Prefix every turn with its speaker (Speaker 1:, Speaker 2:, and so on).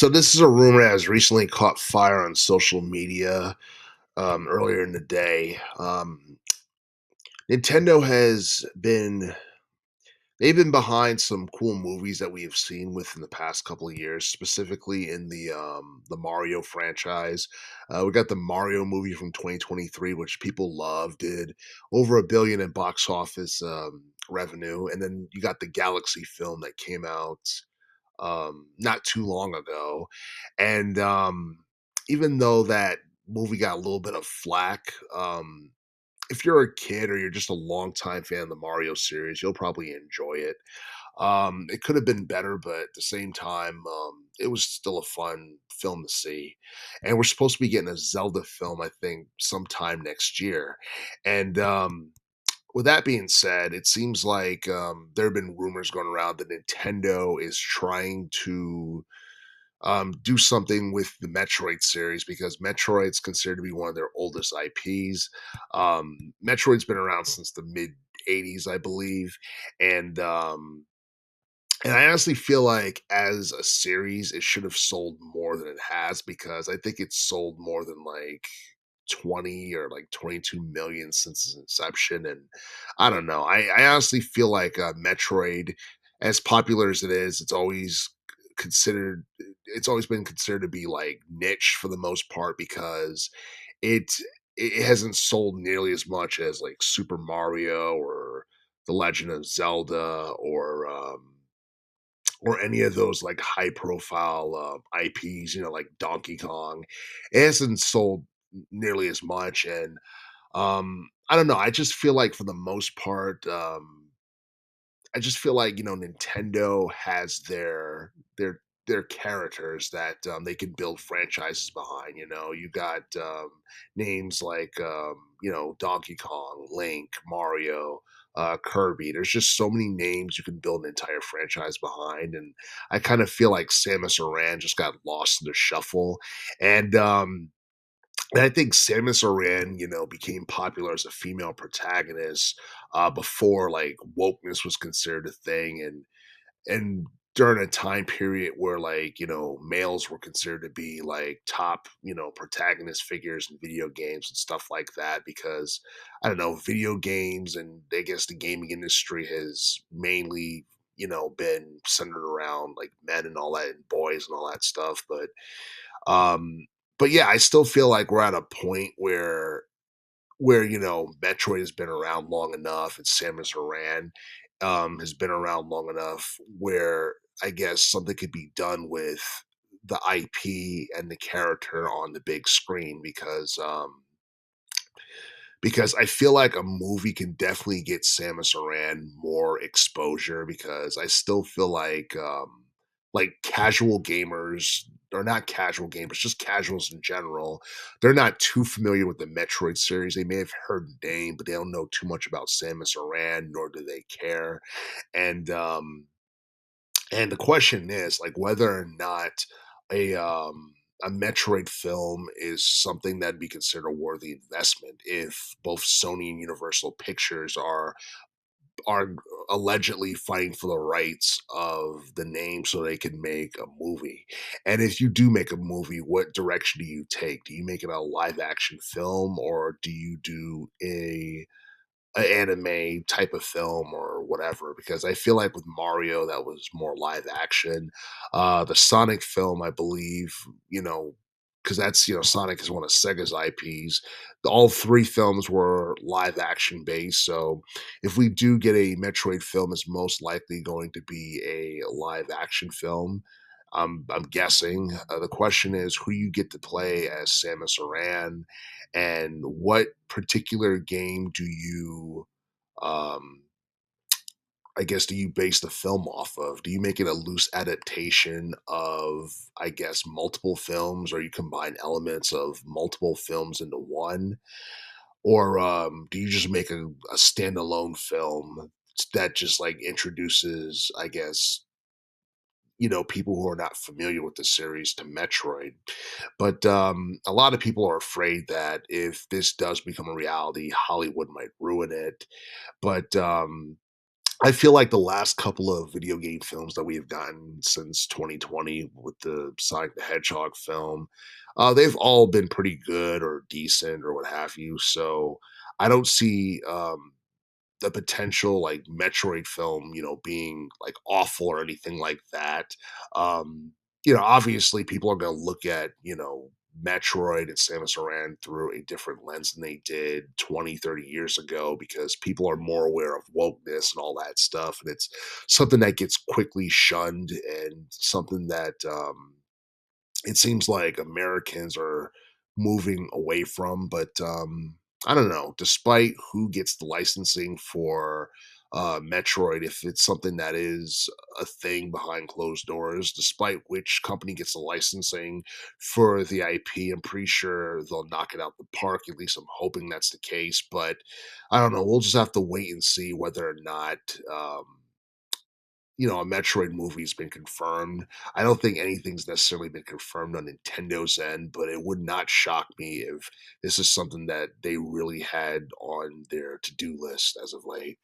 Speaker 1: So this is a rumor that has recently caught fire on social media earlier in the day. Nintendo has been they've been behind some cool movies that we have seen within the past couple of years, specifically in the Mario franchise. We got the Mario movie from 2023, which people love, did over 1 billion in box office revenue, and then you got the Galaxy film that came out not too long ago. And even though that movie got a little bit of flack, if you're a kid or you're just a longtime fan of the Mario series, you'll probably enjoy it. It could have been better, but at the same time, it was still a fun film to see. And we're supposed to be getting a Zelda film, I think, sometime next year. And with that being said, it seems like there have been rumors going around that Nintendo is trying to do something with the Metroid series because Metroid's considered to be one of their oldest IPs. Metroid's been around since the mid '80s, I believe, and and I honestly feel like as a series, it should have sold more than it has because I think it's sold more than like 20 or like 22 million since its inception. And I don't know. I honestly feel like Metroid, as popular as it is, considered it's always been considered to be like niche for the most part because it it hasn't sold nearly as much as like Super Mario or The Legend of Zelda or any of those like high profile IPs, like Donkey Kong. It hasn't sold nearly as much. And I don't know. I just feel like for the most part, I just feel like Nintendo has their characters that they can build franchises behind. You got names like Donkey Kong, Link, Mario, Kirby. There's just so many names you can build an entire franchise behind, and I kind of feel like Samus Aran just got lost in the shuffle, and I think Samus Aran, became popular as a female protagonist before like wokeness was considered a thing, and during a time period where like males were considered to be like top protagonist figures in video games and stuff like that because I don't know, video games and I guess the gaming industry has mainly been centered around like men and all that and boys and all that stuff. Um but yeah, I still feel like we're at a point where Metroid has been around long enough and Samus Aran has been around long enough where I guess something could be done with the IP and the character on the big screen because I feel like a movie can definitely get Samus Aran more exposure because I still feel like casual gamers or not casual gamers, just casuals in general, they're not too familiar with the Metroid series. They may have heard the name, but they don't know too much about Samus Aran, nor do they care. And and the question is like whether or not a a Metroid film is something that'd be considered a worthy investment if both Sony and Universal Pictures are allegedly fighting for the rights of the name so they can make a movie. And if you do make a movie, what direction do you take? Do you make it a live action film or do you do a anime type of film or whatever? Because I feel like with Mario that was more live action. The Sonic film, I believe, because that's Sonic is one of Sega's IPs. All three films were live action based. So if we do get a Metroid film, it's most likely going to be a live action film. I'm guessing. The question is who you get to play as Samus Aran, and what particular game do you um I guess do you base the film off of? Do you make it a loose adaptation of, I guess, multiple films, or you combine elements of multiple films into one? Or do you just make a standalone film that just like introduces, I guess, people who are not familiar with the series to Metroid? But a lot of people are afraid that if this does become a reality, Hollywood might ruin it. But I feel like the last couple of video game films that we've gotten since 2020 with the Sonic the Hedgehog film, they've all been pretty good or decent or what have you. So I don't see the potential like Metroid film, being like awful or anything like that. Um, obviously people are going to look at, Metroid and Samus Aran through a different lens than they did 20, 30 years ago because people are more aware of wokeness and all that stuff. And it's something that gets quickly shunned and something that it seems like Americans are moving away from. But I don't know. Despite who gets the licensing for Metroid, if it's something that is a thing behind closed doors, despite which company gets the licensing for the IP, I'm pretty sure they'll knock it out the park. At least I'm hoping that's the case. But I don't know. We'll just have to wait and see whether or not. A Metroid movie's been confirmed. I don't think anything's necessarily been confirmed on Nintendo's end, but it would not shock me if this is something that they really had on their to-do list as of late.